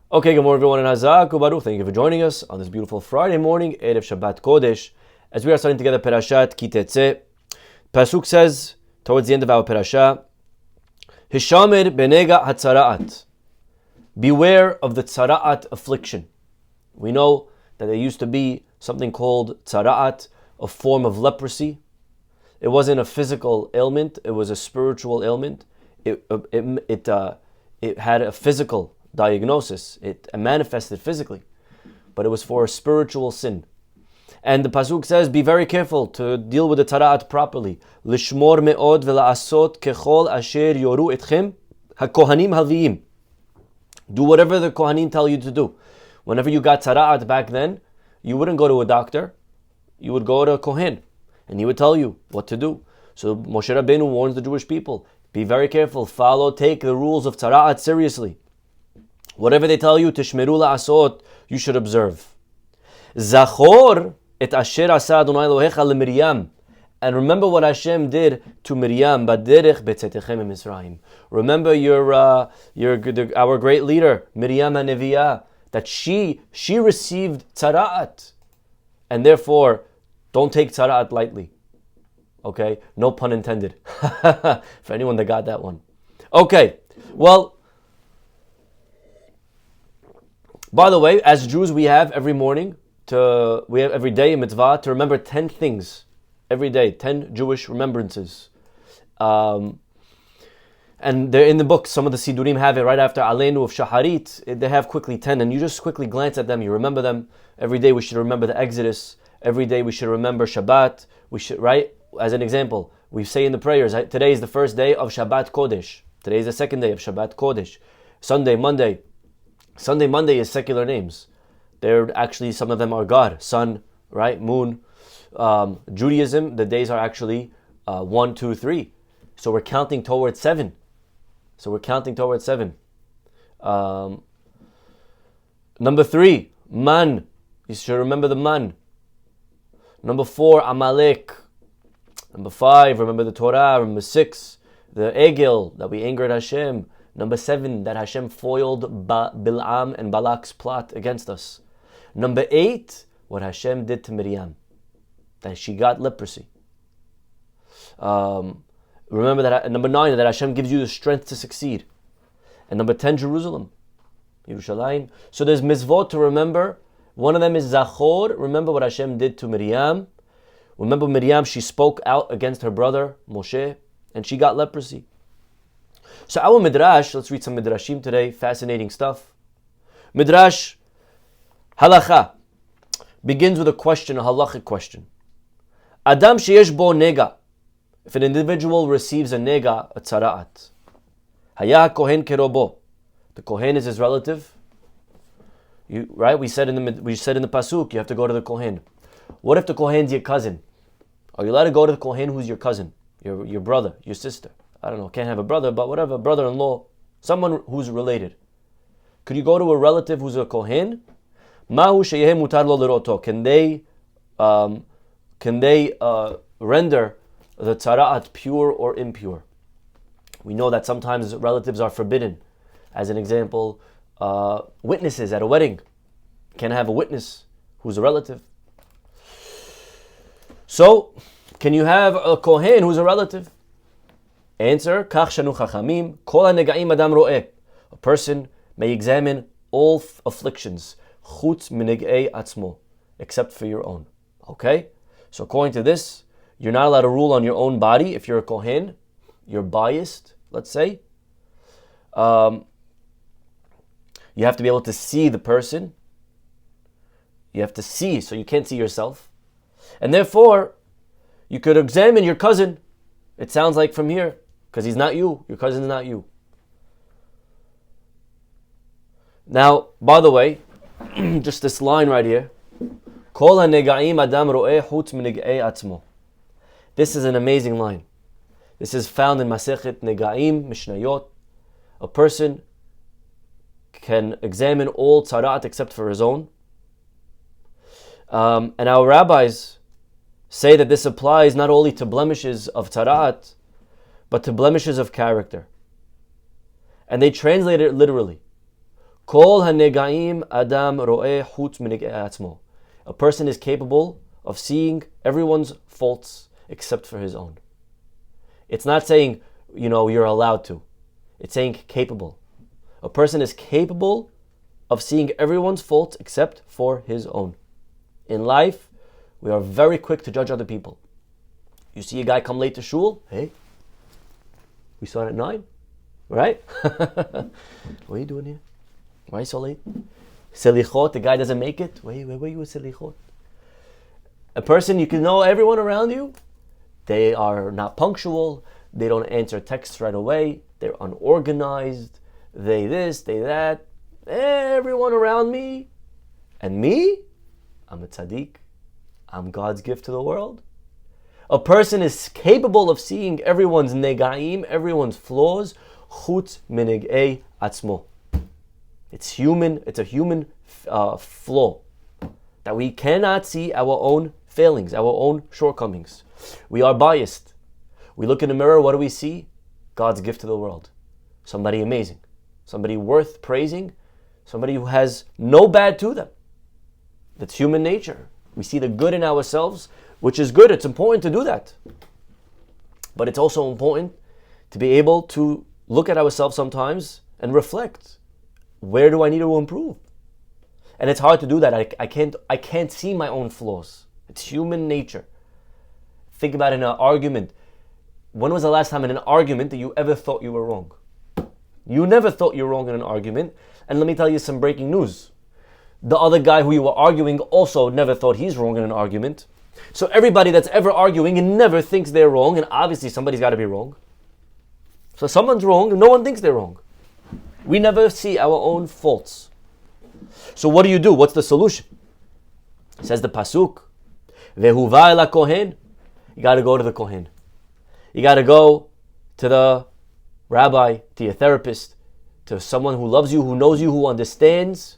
Okay, good morning everyone in Chazak Ubaruch. Thank you for joining us on this beautiful Friday morning, Erev Shabbat Kodesh, as we are studying together Perashat Tetze. Pasuk says, towards the end of our Perashah, Hishamir benega hatzara'at. Beware of the tzara'at affliction. We know that there used to be something called tzara'at, a form of leprosy. It wasn't a physical ailment, it was a spiritual ailment. It had a physical diagnosis. It manifested physically, but it was for a spiritual sin. And the pasuk says, be very careful to deal with the tzara'at properly. Lishmor me'od vela'asot kechol asher yoru etchem hakohanim halviim. Do whatever the kohanim tell you to do. Whenever you got tzara'at back then, you wouldn't go to a doctor. You would go to a kohen, and he would tell you what to do. So Moshe Rabbeinu warns the Jewish people, be very careful, take the rules of tzara'at seriously. Whatever they tell you, tishmeru la'asot, you should observe. Zachor et asher asa Adonai Elohecha leMiriam. And remember what Hashem did to Miriam. Baderech betzetechem Mizrahi. Remember our great leader, Miriam and Neviah, that she received tzara'at. And therefore, don't take tzara'at lightly. Okay? No pun intended. For anyone that got that one. Okay. Well, by the way, as Jews, we have every day a mitzvah to remember 10 things every day, 10 Jewish remembrances. And they're in the book. Some of the Sidurim have it right after Aleinu of Shaharit. They have quickly 10, and you just quickly glance at them, you remember them. Every day we should remember the Exodus. Every day we should remember Shabbat. We should, right? As an example, we say in the prayers, today is the first day of Shabbat Kodesh. Today is the second day of Shabbat Kodesh. Sunday, Monday is secular names. They're actually, some of them are God, sun, right, moon. Judaism, the days are actually 1, 2, 3. So we're counting towards 7. Number 3, man. You should remember the man. Number 4, Amalek. Number 5, remember the Torah. Number 6, the Egel, that we angered Hashem. Number 7, that Hashem foiled Bilaam and Balak's plot against us. Number 8, what Hashem did to Miriam, that she got leprosy. Remember that. Number 9, that Hashem gives you the strength to succeed. And number 10, Jerusalem, Yerushalayim. So there's mitzvot to remember. One of them is Zachor. Remember what Hashem did to Miriam. Remember Miriam, she spoke out against her brother Moshe, and she got leprosy. So our Midrash, let's read some Midrashim today, fascinating stuff. Midrash Halacha begins with a question, a halachic question. Adam sheyesh bo nega. If an individual receives a nega, a tzara'at, haya kohen kerobo. The kohen is his relative. Right? We said in the pasuk, you have to go to the kohen. What if the kohen's your cousin? Are you allowed to go to the kohen who's your cousin, your brother, your sister? I don't know, can't have a brother, but whatever, brother-in-law, someone who's related. Could you go to a relative who's a kohen? Mahu sheyeh mutar lo liroto. Can they render the tzara'at pure or impure? We know that sometimes relatives are forbidden. As an example, witnesses at a wedding. Can't have a witness who's a relative. So, can you have a kohen who's a relative? Answer, Kach shanu chachamim, kol hanegaim adam ro'eh. A person may examine all afflictions, chutz minegei atzmo, except for your own. Okay? So according to this, you're not allowed to rule on your own body. If you're a kohen, you're biased, let's say. You have to be able to see the person. You have to see, so you can't see yourself. And therefore, you could examine your cousin. It sounds like from here, because he's not you. Your cousin's not you. Now, by the way, just this line right here. Kol hanegaim adam ro'eh chutz minegei atzmo. This is an amazing line. This is found in Masechet Negaim, Mishnayot. A person can examine all tzara'at except for his own. And our rabbis say that this applies not only to blemishes of tzara'at, but to blemishes of character. And they translate it literally. Kol hanegaim adam ro'eh chutz minigei atzmo. A person is capable of seeing everyone's faults except for his own. It's not saying, you're allowed to. It's saying capable. A person is capable of seeing everyone's faults except for his own. In life, we are very quick to judge other people. You see a guy come late to shul, hey, we start at 9, right? What are you doing here? Why are you so late? Selichot, the guy doesn't make it. Where were you with selichot? A person, you can know everyone around you. They are not punctual. They don't answer texts right away. They're unorganized. They this, they that. Everyone around me. And me? I'm a tzaddik. I'm God's gift to the world. A person is capable of seeing everyone's negaim, everyone's flaws. Chutz minigei atzmo. It's a human flaw. That we cannot see our own failings, our own shortcomings. We are biased. We look in the mirror, what do we see? God's gift to the world. Somebody amazing. Somebody worth praising. Somebody who has no bad to them. That's human nature. We see the good in ourselves, which is good. It's important to do that. But it's also important to be able to look at ourselves sometimes and reflect. Where do I need to improve? And it's hard to do that. I can't see my own flaws. It's human nature. Think about in an argument. When was the last time in an argument that you ever thought you were wrong? You never thought you were wrong in an argument. And let me tell you some breaking news. The other guy who you were arguing also never thought he's wrong in an argument. So everybody that's ever arguing and never thinks they're wrong, and obviously somebody's got to be wrong. So someone's wrong and no one thinks they're wrong. We never see our own faults. So what do? What's the solution? Says the pasuk, Vehuva el kohen. You got to go to the kohen. You got to go to the rabbi, to your therapist, to someone who loves you, who knows you, who understands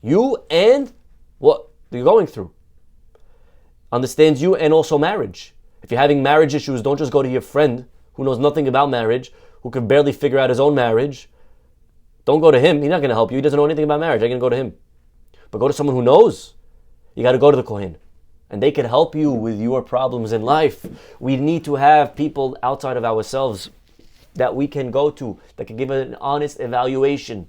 you and what you're going through. Understands you and also marriage. If you're having marriage issues, don't just go to your friend who knows nothing about marriage, who can barely figure out his own marriage. Don't go to him. He's not going to help you. He doesn't know anything about marriage. You're going to go to him. But go to someone who knows. You got to go to the kohen. And they can help you with your problems in life. We need to have people outside of ourselves that we can go to, that can give an honest evaluation.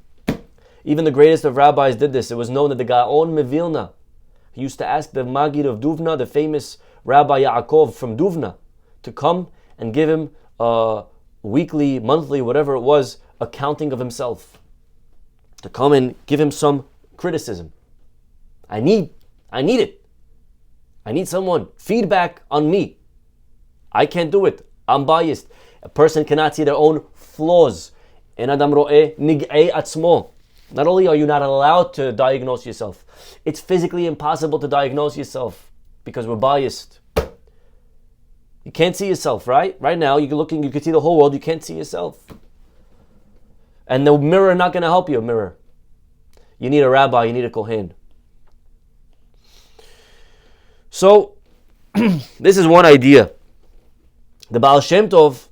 Even the greatest of rabbis did this. It was known that the Gaon Mevilna, he used to ask the Magid of Duvna, the famous Rabbi Yaakov from Duvna, to come and give him a weekly, monthly, whatever it was, accounting of himself. To come and give him some criticism. I need it. I need someone. Feedback on me. I can't do it. I'm biased. A person cannot see their own flaws. En adam ro'eh nig'ei atzmo. Not only are you not allowed to diagnose yourself, it's physically impossible to diagnose yourself because we're biased. You can't see yourself, right? Right now, you can see the whole world, you can't see yourself. And the mirror not going to help you, a mirror. You need a rabbi, you need a kohen. So, this is one idea. The Baal Shem Tov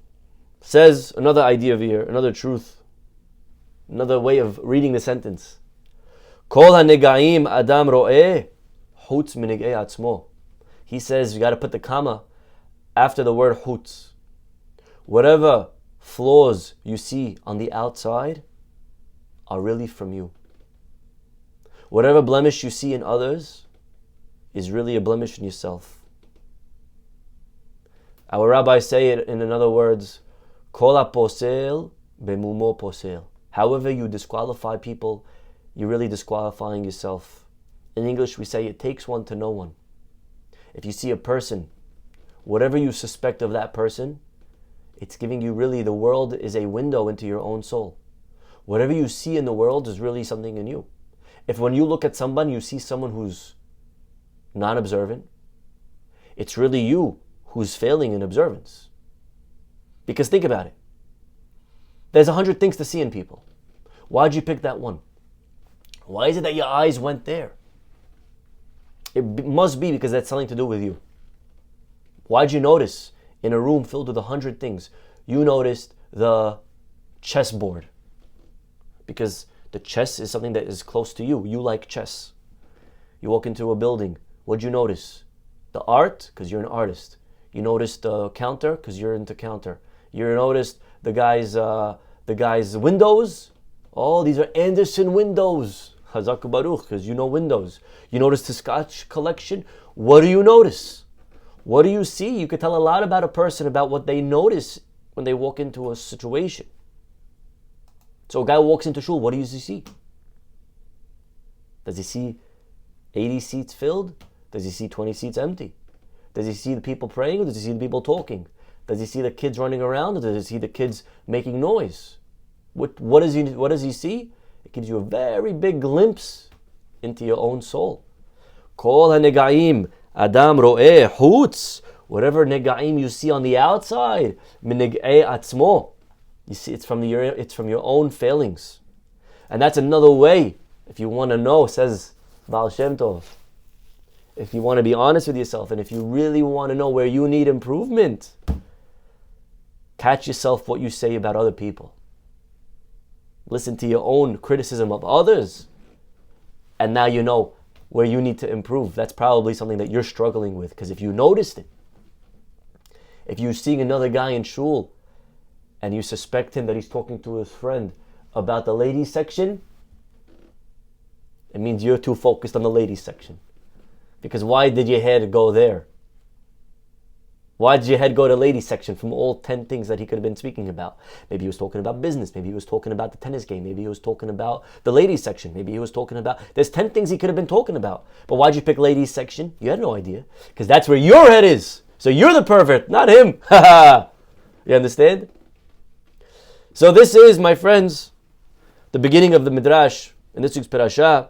says another idea of here, another truth, another way of reading the sentence. Kol hanegaim adam ro'eh chutz minigei atzmo. He says you got to put the comma after the word chutz. Whatever flaws you see on the outside are really from you. Whatever blemish you see in others is really a blemish in yourself. Our rabbis say it in other words, Kol haposel bemumo posel. However you disqualify people, you're really disqualifying yourself. In English we say it takes one to know one. If you see a person, whatever you suspect of that person, it's giving you really, the world is a window into your own soul. Whatever you see in the world is really something in you. If when you look at someone, you see someone who's non-observant, it's really you who's failing in observance. Because think about it. There's 100 things to see in people. Why'd you pick that one? Why is it that your eyes went there? It must be because that's something to do with you. Why'd you notice in a room filled with 100 things, you noticed the chessboard? Because The chess is something that is close to you. You like chess. You walk into a building. What'd you notice? The art, because you're an artist. You noticed the counter, because you're into counter. You noticed the guy's windows. Oh, these are Anderson windows. Chazak Baruch, because you know windows. You notice the Scotch collection. What do you notice? What do you see? You could tell a lot about a person about what they notice when they walk into a situation. So a guy walks into shul, what does he see? Does he see 80 seats filled? Does he see 20 seats empty? Does he see the people praying, or does he see the people talking? Does he see the kids running around, or does he see the kids making noise? What does he see? It gives you a very big glimpse into your own soul. Kol hanegaim adam ro'eh chutz. Whatever negaim you see on the outside, mineg'ei atzmo. You see, it's from your own failings, and that's another way. If you want to know, says Baal Shem Tov, if you want to be honest with yourself, and if you really want to know where you need improvement, catch yourself what you say about other people. Listen to your own criticism of others, and now you know where you need to improve. That's probably something that you're struggling with, because if you noticed it, if you're seeing another guy in shul, and you suspect him that he's talking to his friend about the ladies section, it means you're too focused on the ladies section. Because why did your head go there? Why did your head go to ladies section from all 10 things that he could have been speaking about? Maybe he was talking about business. Maybe he was talking about the tennis game. Maybe he was talking about the ladies section. Maybe he was talking about... There's 10 things he could have been talking about. But why'd you pick ladies section? You had no idea. Because that's where your head is. So you're the pervert, not him. You understand? So this is, my friends, the beginning of the Midrash in this week's Parashah.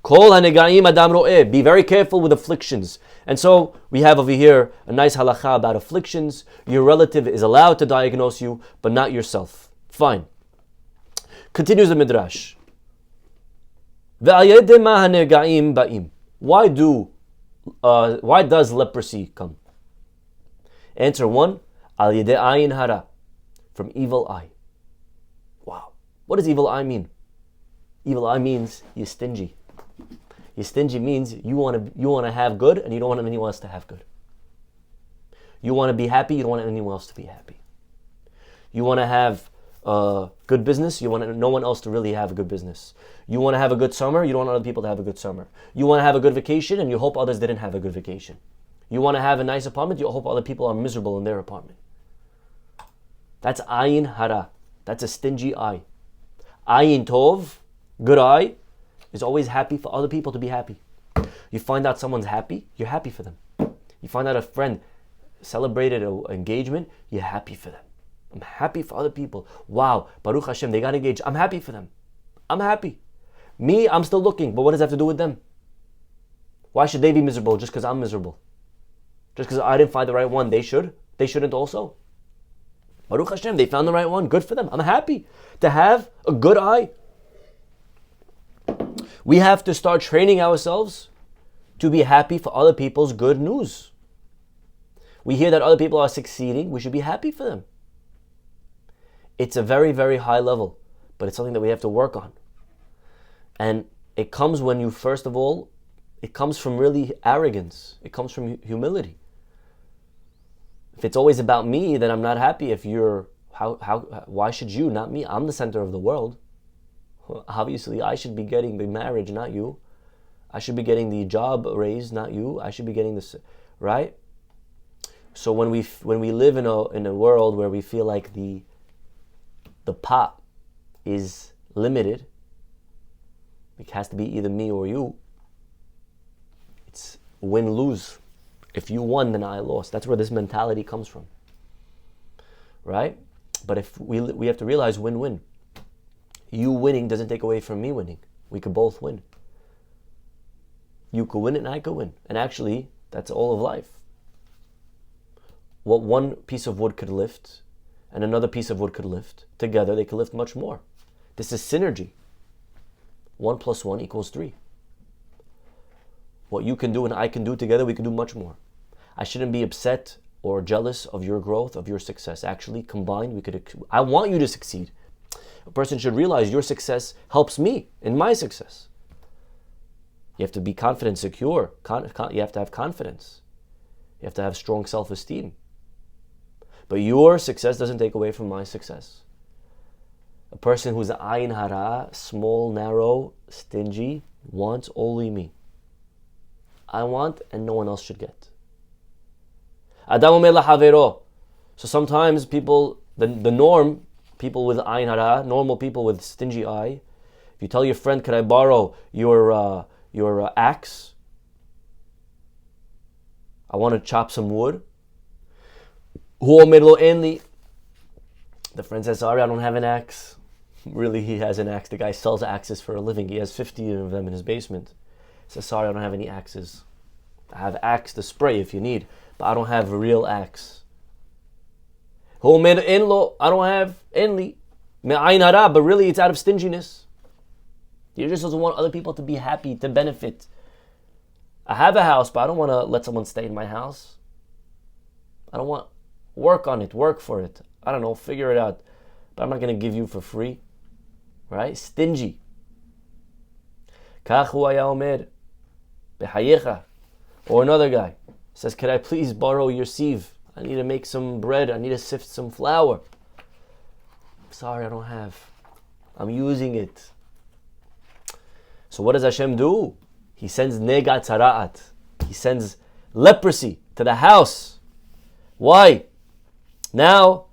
Kol hanegaim adam ro'eh. Be very careful with afflictions. And so we have over here a nice halakha about afflictions. Your relative is allowed to diagnose you, but not yourself. Fine. Continues the Midrash. Ve'ayedeh ma hanegaim ba'im. Why does leprosy come? Answer 1. Al yedeh ayin hara. From evil eye. Wow. What does evil eye mean? Evil eye means you're stingy. You're stingy means you want to have good, and you don't want anyone else to have good. You want to be happy, you don't want anyone else to be happy. You want to have good business, you want no one else to really have a good business. You want to have a good summer, you don't want other people to have a good summer. You want to have a good vacation, and you hope others didn't have a good vacation. You want to have a nice apartment, you hope other people are miserable in their apartment. That's ayin hara. That's a stingy eye. Ayin tov, good eye, is always happy for other people to be happy. You find out someone's happy, you're happy for them. You find out a friend celebrated an engagement, you're happy for them. I'm happy for other people. Wow, Baruch Hashem, they got engaged. I'm happy for them. I'm happy. Me, I'm still looking, but what does that have to do with them? Why should they be miserable just because I'm miserable? Just because I didn't find the right one, they should? They shouldn't also? Baruch Hashem, they found the right one. Good for them. I'm happy to have a good eye. We have to start training ourselves to be happy for other people's good news. We hear that other people are succeeding. We should be happy for them. It's a very, very high level, but it's something that we have to work on. And it comes when you, first of all, it comes from really arrogance. It comes from humility. If it's always about me, then I'm not happy. If you're, why should you, not me? I'm the center of the world. Obviously, I should be getting the marriage, not you. I should be getting the job raise, not you. I should be getting this, right? So when we live in a world where we feel like the pot is limited, it has to be either me or you. It's win-lose. If you won, then I lost. That's where this mentality comes from, right? But if we have to realize win-win. You winning doesn't take away from me winning. We could both win. You could win it and I could win. And actually, that's all of life. What one piece of wood could lift and another piece of wood could lift, together they could lift much more. This is synergy. 1 + 1 = 3. What you can do and I can do together, we can do much more. I shouldn't be upset or jealous of your growth, of your success. Actually, combined, I want you to succeed. A person should realize your success helps me in my success. You have to be confident, secure. You have to have confidence. You have to have strong self-esteem. But your success doesn't take away from my success. A person who's ayin hara, small, narrow, stingy, wants only me. I want and no one else should get. Adam omer lahavero. So sometimes people, the norm, people with ayin hara, normal people with stingy eye, if you tell your friend, "Can I borrow your axe? I want to chop some wood." The friend says, "Sorry, I don't have an axe." Really, he has an axe. The guy sells axes for a living. He has 50 of them in his basement. He says, "Sorry, I don't have any axes. I have axe to spray if you need, but I don't have a real axe." I don't have enli. But really it's out of stinginess. You just doesn't want other people to be happy, to benefit. I have a house, but I don't want to let someone stay in my house. I don't want work on it, work for it. I don't know, figure it out. But I'm not going to give you for free. Right? Stingy. Kach hu haya omer behayecha. Or another guy says, "Could I please borrow your sieve? I need to make some bread. I need to sift some flour." "Sorry, I don't have. I'm using it." So what does Hashem do? He sends negat tzara'at. He sends leprosy to the house. Why? Now,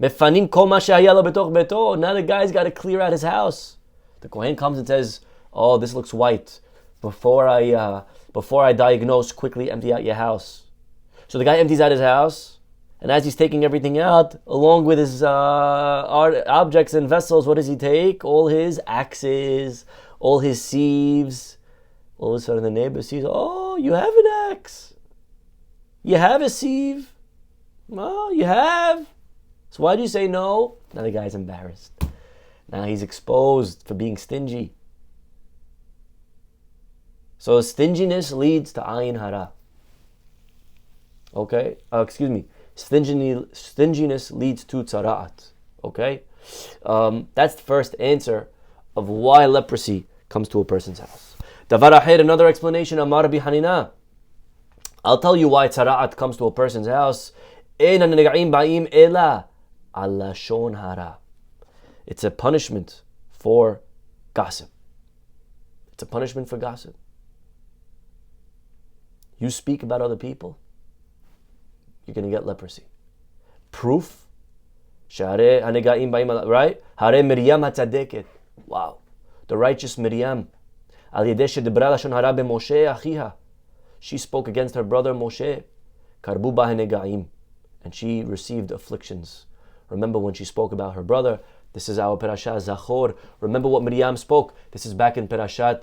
mefanim kol ma shehaya lo betoch beto. Now the guy's got to clear out his house. The Kohen comes and says, "Oh, this looks white. Before I diagnose, quickly empty out your house." So the guy empties out his house, and as he's taking everything out, along with his objects and vessels, what does he take? All his axes, all his sieves. All of a sudden the neighbor sees, "Oh, you have an axe. You have a sieve. Oh, you have. So why do you say no?" Now the guy's embarrassed. Now he's exposed for being stingy. So stinginess leads to ayin hara. Okay? Stinginess leads to tzara'at. Okay? That's the first answer of why leprosy comes to a person's house. Davar aher, another explanation, Amar Rabbi Hanina. I'll tell you why tzara'at comes to a person's house. Ein hanega'im ba'im ela al lashon hara. It's a punishment for gossip. It's a punishment for gossip. You speak about other people, you're going to get leprosy. Proof? Share hanega'im ba'im, right? Hare Miriam hatzadeket. Wow. The righteous Miriam. Al yedeh shedibra lashon hara b'Moshe achiha. She spoke against her brother Moshe. Karbu ba hanega'im. And she received afflictions. Remember when she spoke about her brother. This is our Parashat Zachor. Remember what Miriam spoke. This is back in Parashat,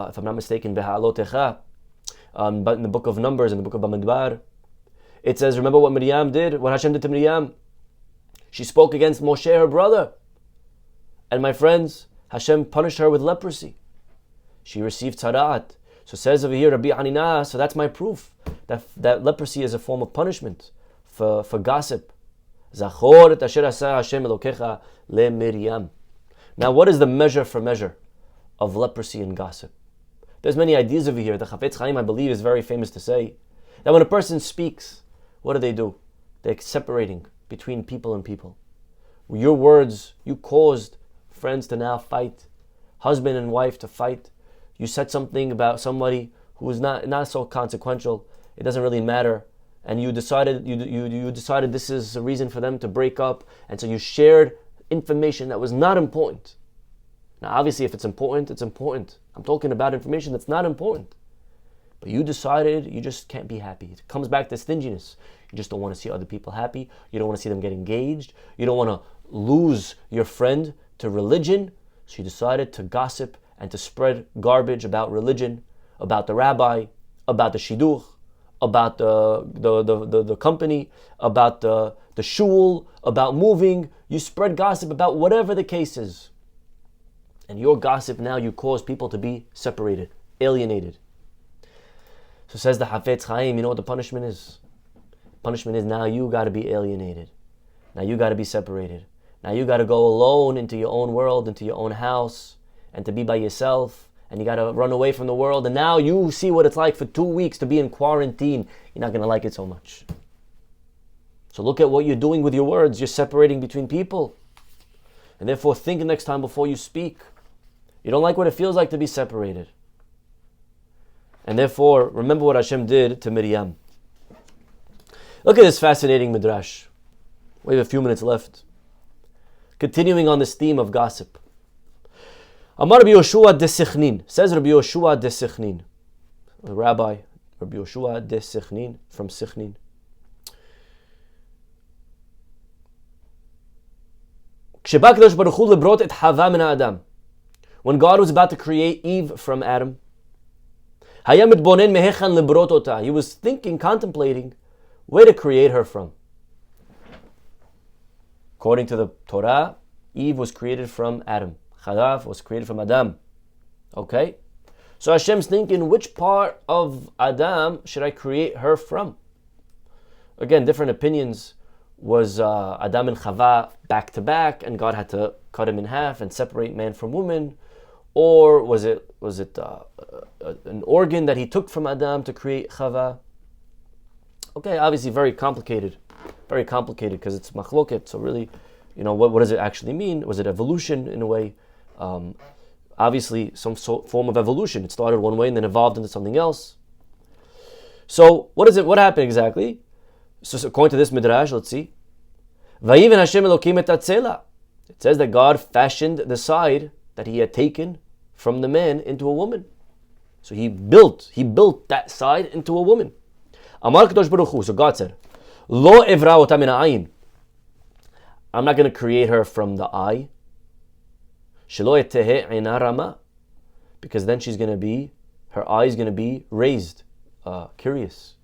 if I'm not mistaken, Beha'alotecha. But in the book of Numbers, in the book of Bamidbar. It says, remember what Miriam did, what Hashem did to Miriam. She spoke against Moshe, her brother. And my friends, Hashem punished her with leprosy. She received tzara'at. So says over here, Rabbi Hanina, so that's my proof. That leprosy is a form of punishment for gossip. Zachor et asher asa Hashem Elokecha le Miriam. Now what is the measure of leprosy and gossip? There's many ideas over here. The Chafetz Chaim, I believe, is very famous to say that when a person speaks, what do? They're separating between people and people. Your words, you caused friends to now fight, husband and wife to fight. You said something about somebody who is not so consequential. It doesn't really matter. And you decided you decided this is a reason for them to break up, and so you shared information that was not important. Now obviously if it's important, it's important. I'm talking about information that's not important. But you decided you just can't be happy. It comes back to stinginess. You just don't want to see other people happy. You don't want to see them get engaged. You don't want to lose your friend to religion. So you decided to gossip and to spread garbage about religion, about the rabbi, about the shidduch, about the company, about the shul, about moving. You spread gossip about whatever the case is. And your gossip now, you cause people to be separated, alienated. So says the Chafetz Chaim, you know what the punishment is? Punishment is now you got to be alienated. Now you got to be separated. Now you got to go alone into your own world, into your own house, and to be by yourself. And you got to run away from the world. And now you see what it's like for 2 weeks to be in quarantine. You're not going to like it so much. So look at what you're doing with your words. You're separating between people. And therefore think next time before you speak. You don't like what it feels like to be separated. And therefore, remember what Hashem did to Miriam. Look at this fascinating midrash. We have a few minutes left. Continuing on this theme of gossip. Amar Rabbi Yoshua de Sichnin. Says Rabbi Yoshua de Sichnin. A rabbi, Rabbi Yoshua de Sichnin, from Sichnin. When God was about to create Eve from Adam, he was thinking, contemplating, where to create her from. According to the Torah, Eve was created from Adam. Chazak was created from Adam. Okay? So Hashem's thinking, which part of Adam should I create her from? Again, different opinions. Was Adam and Chava back to back, and God had to cut him in half and separate man from woman? Or was it an organ that he took from Adam to create Chava? Okay, obviously very complicated because it's machloket. So really, what does it actually mean? Was it evolution in a way? Obviously, some form of evolution. It started one way and then evolved into something else. So what happened exactly? So according to this midrash, let's see. Vayiven Hashem Elokim et Tetzela. It says that God fashioned the side that He had taken from the man into a woman. So He built that side into a woman. Amar Kadosh Baruch Hu. So God said, Lo evra ota min ha'ayin. I'm not going to create her from the eye. Shelo etehe eina rama. Because then her eye is going to be raised, curious.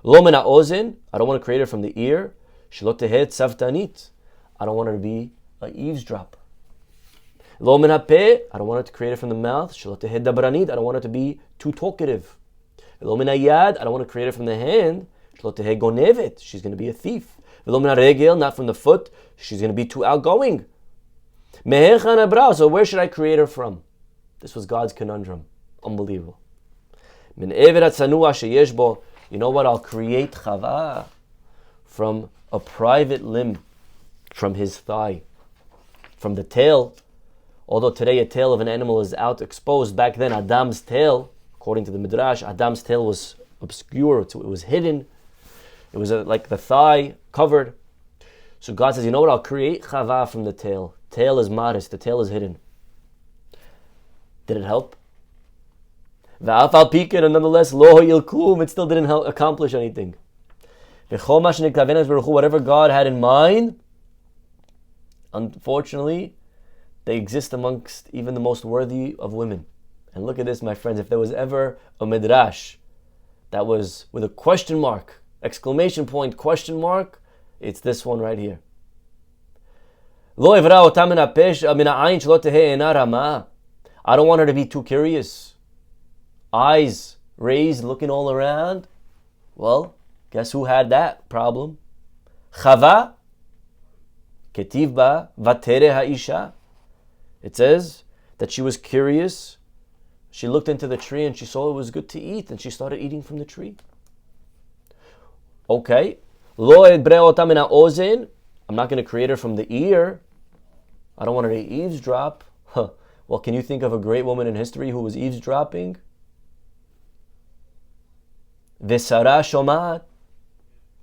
Lo min ha'ozen. I don't want to create her from the ear. Shelo tehe tzavtanit. I don't want her to be an eavesdropper. Lo min ha'peh. I don't want her to create her from the mouth. Shelo tehe dabranit. I don't want her to be too talkative. Lo min ha'yad. I don't want to create her from the hand. Shelo tehe gonevet. She's going to be a thief. Lo min ha'regel. Not from the foot. She's going to be too outgoing. Mehecha nabra. So where should I create her from? This was God's conundrum. Unbelievable. Min eved hatzanua sheyesh bo. You know what? I'll create Chava from a private limb, from his thigh, from the tail. Although today a tail of an animal is out exposed, back then Adam's tail, according to the Midrash, Adam's tail was obscure, it was hidden. It was like the thigh covered. So God says, you know what? I'll create Chava from the tail. Tail is modest, the tail is hidden. Did it help? And nonetheless, it still didn't accomplish anything. Whatever God had in mind, unfortunately, they exist amongst even the most worthy of women. And look at this, my friends. If there was ever a midrash that was with a question mark, exclamation point, question mark, it's this one right here. I don't want her to be too curious. Eyes raised, looking all around. Well, guess who had that problem? Chava, ketiv ba, vatere ha'isha. It says that she was curious. She looked into the tree and she saw it was good to eat, and she started eating from the tree. Okay. Lo edbre'ota min ha'ozen. I'm not going to create her from the ear. I don't want her to eavesdrop. Well, can you think of a great woman in history who was eavesdropping? Vesara shomat.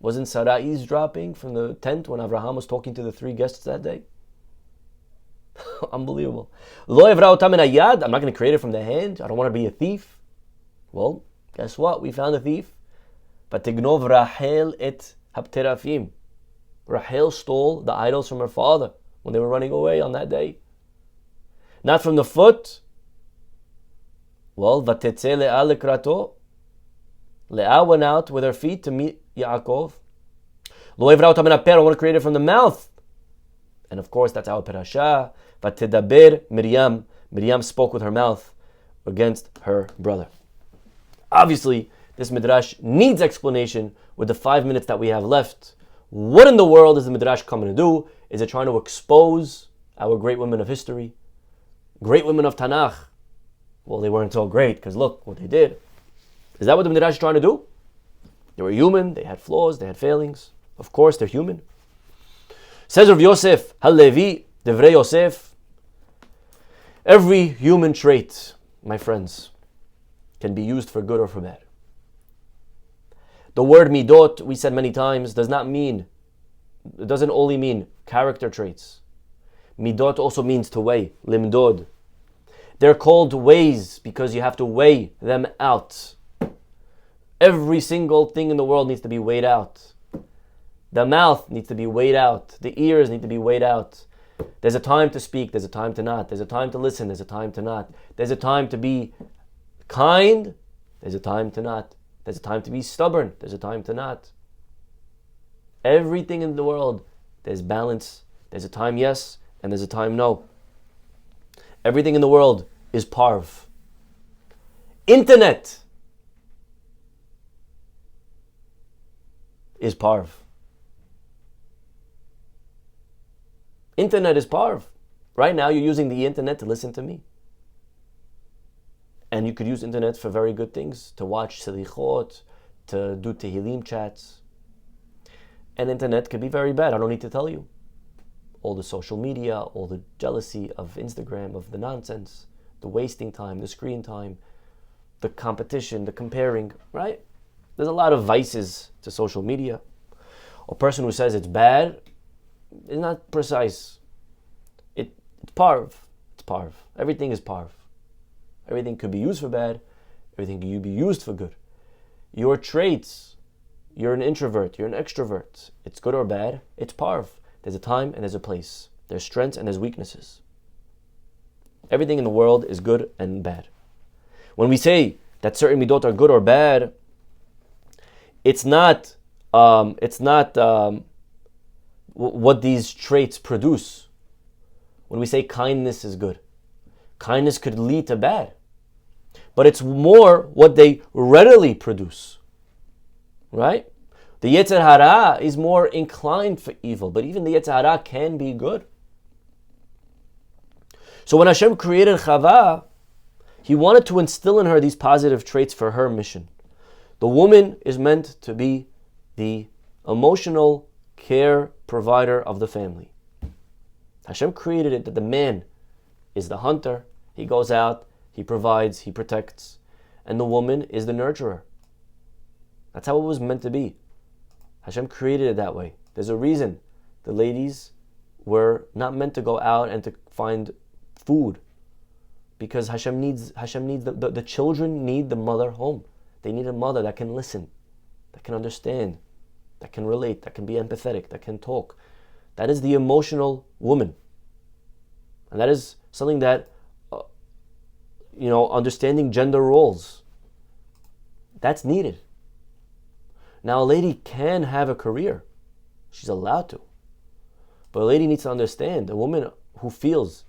Wasn't Sarah eavesdropping from the tent when Abraham was talking to the 3 guests that day? Unbelievable. Lo evra ota min hayad. I'm not going to create it from the hand. I don't want to be a thief. Well, guess what? We found a thief. Vatignov Rachel et hapterafim. Rachel stole the idols from her father when they were running away on that day. Not from the foot. Well, vatetze le'ah lekrato. Leah went out with her feet to meet Yaakov. Lo evra ota min ha'per. I want to create it from the mouth. And of course, that's our parasha. Vatedaber Miriam. Miriam spoke with her mouth against her brother. Obviously, this midrash needs explanation with the 5 minutes that we have left. What in the world is the Midrash coming to do? Is it trying to expose our great women of history? Great women of Tanakh? Well, they weren't so great because look what they did. Is that what the Midrash is trying to do? They were human, they had flaws, they had failings. Of course, they're human. Says Rav Yosef, Halevi, Devrei Yosef, every human trait, my friends, can be used for good or for bad. The word midot, we said many times, it doesn't only mean character traits. Midot also means to weigh, limdod. They're called ways because you have to weigh them out. Every single thing in the world needs to be weighed out. The mouth needs to be weighed out. The ears need to be weighed out. There's a time to speak, there's a time to not. There's a time to listen, there's a time to not. There's a time to be kind, there's a time to not. There's a time to be stubborn, there's a time to not. Everything in the world, there's balance. There's a time yes, and there's a time no. Everything in the world is parv. Internet is parv. Internet is parv. Right now you're using the internet to listen to me. And you could use internet for very good things, to watch selichot, to do tehillim chats. And internet can be very bad, I don't need to tell you. All the social media, all the jealousy of Instagram, of the nonsense, the wasting time, the screen time, the competition, the comparing, right? There's a lot of vices to social media. A person who says it's bad is not precise. It's parv. It's parv. Everything is parv. Everything could be used for bad. Everything could be used for good. Your traits, you're an introvert, you're an extrovert. It's good or bad, it's parv. There's a time and there's a place. There's strengths and there's weaknesses. Everything in the world is good and bad. When we say that certain midot are good or bad, it's not what these traits produce. When we say kindness is good, kindness could lead to bad. But it's more what they readily produce. Right? The Yetzer Hara is more inclined for evil, but even the Yetzer Hara can be good. So when Hashem created Chava, He wanted to instill in her these positive traits for her mission. The woman is meant to be the emotional care provider of the family. Hashem created it that the man is the hunter. He goes out, he provides, he protects. And the woman is the nurturer. That's how it was meant to be. Hashem created it that way. There's a reason the ladies were not meant to go out and to find food. Because Hashem needs the children need the mother home. They need a mother that can listen, that can understand, that can relate, that can be empathetic, that can talk. That is the emotional woman. And that is something that, understanding gender roles, that's needed. Now, a lady can have a career. She's allowed to. But a lady needs to understand, a woman who feels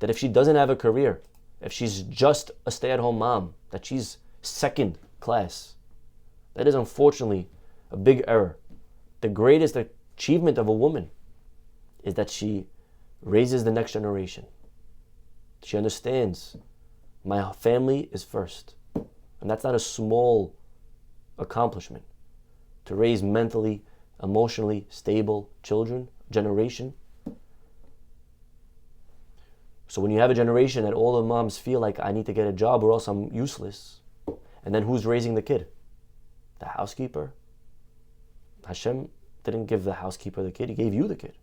that if she doesn't have a career, if she's just a stay-at-home mom, that she's second class, that is unfortunately a big error. The greatest achievement of a woman is that she raises the next generation. She understands my family is first. And that's not a small accomplishment. To raise mentally, emotionally stable children, generation. So when you have a generation that all the moms feel like I need to get a job or else I'm useless, and then who's raising the kid? The housekeeper? Hashem didn't give the housekeeper the kid, He gave you the kid.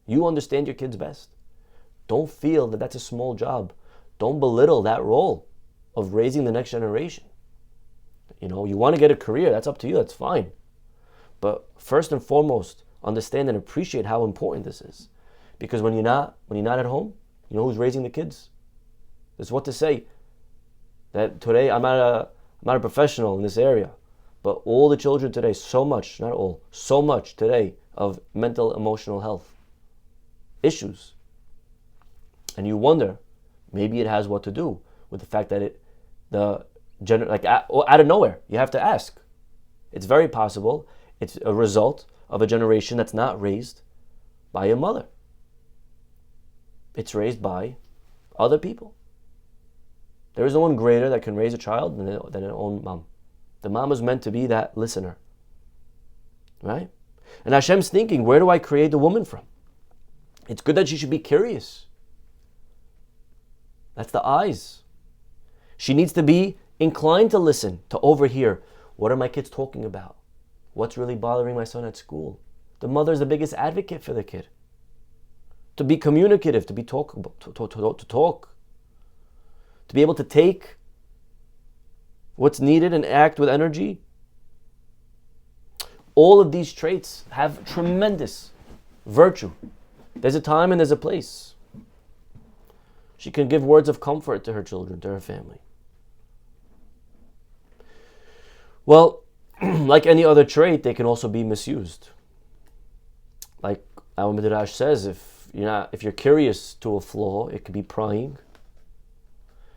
You understand your kids best. Don't feel that that's a small job. Don't belittle that role of raising the next generation. You want to get a career, that's up to you, that's fine. But first and foremost, understand and appreciate how important this is. Because when you're not at home, you know who's raising the kids? There's what to say. That today, I'm not a professional in this area, but all the children today, so much today of mental, emotional health issues. And you wonder, maybe it has what to do with the fact that out of nowhere, you have to ask. It's very possible. It's a result of a generation that's not raised by a mother. It's raised by other people. There is no one greater that can raise a child than an own mom. The mom is meant to be that listener. Right? And Hashem's thinking, where do I create the woman from? It's good that she should be curious. That's the eyes. She needs to be inclined to listen, to overhear. What are my kids talking about? What's really bothering my son at school? The mother's the biggest advocate for the kid. To be communicative, to talk, to be able to take what's needed and act with energy. All of these traits have tremendous virtue. There's a time and there's a place. She can give words of comfort to her children, to her family. Well, like any other trait, they can also be misused. Like our Midrash says, if you're curious to a flaw, it could be prying.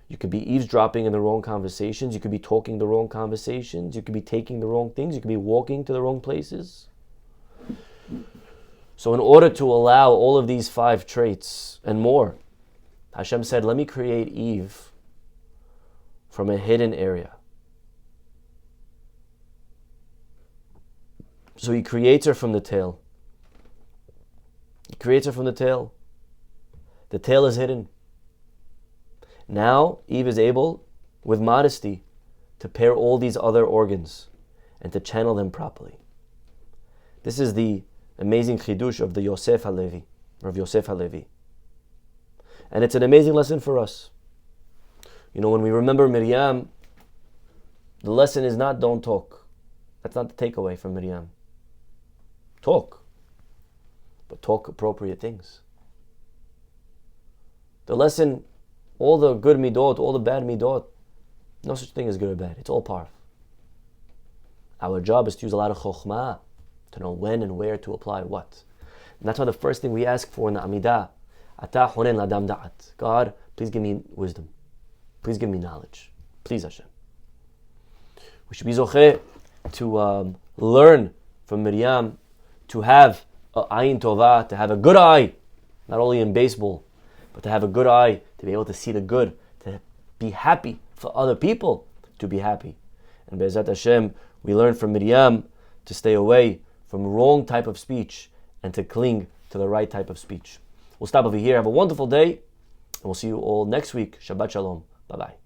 You could be eavesdropping in the wrong conversations. You could be talking the wrong conversations. You could be taking the wrong things. You could be walking to the wrong places. So in order to allow all of these 5 traits and more, Hashem said, let me create Eve from a hidden area. So he creates her from the tail. He creates her from the tail. The tail is hidden. Now Eve is able, with modesty, to pair all these other organs and to channel them properly. This is the amazing chidush of the Yosef HaLevi, Rav Yosef HaLevi. And it's an amazing lesson for us. You know, when we remember Miriam, the lesson is not don't talk. That's not the takeaway from Miriam. Talk, but talk appropriate things. The lesson, all the good midot, all the bad midot, no such thing as good or bad. It's all par. Our job is to use a lot of chokhmah to know when and where to apply what. And that's why the first thing we ask for in the Amidah, Ata honen ladam da'at. God, please give me wisdom. Please give me knowledge. Please, Hashem. We should be zocheh to learn from Miriam, to have a ayin tovah, to have a good eye, not only in baseball, but to have a good eye, to be able to see the good, to be happy for other people, to be happy. And Be'ezrat Hashem, we learn from Miriam to stay away from wrong type of speech and to cling to the right type of speech. We'll stop over here. Have a wonderful day, and we'll see you all next week. Shabbat Shalom. Bye-bye.